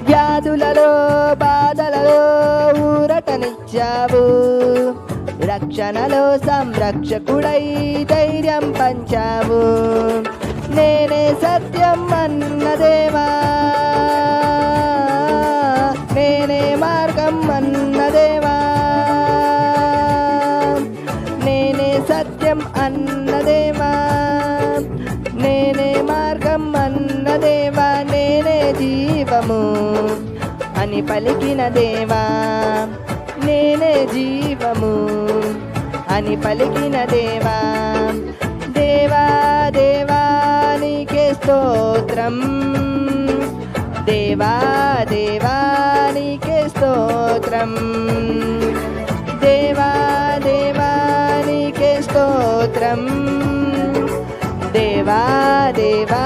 వ్యాధులలో బాధలలో ఊరటనిచ్చావు, రక్షణలో సంరక్షకుడై ధైర్యం పంచావు. నేనే సత్యం అన్న దేవా, నేనే మార్గం అన్న దేవా, నేనే సత్యం అన్న దేవా, నేనే మార్గం అన్న దేవా, నేనే జీవము అని పలికిన దేవా, నేనే జీవము అని పలికిన దేవా. దేవా దేవా నీకే స్తోత్రం, దేవా దేవా నీకే స్తోత్రం, దేవా దేవా నీకే స్తోత్రం, దేవా దేవా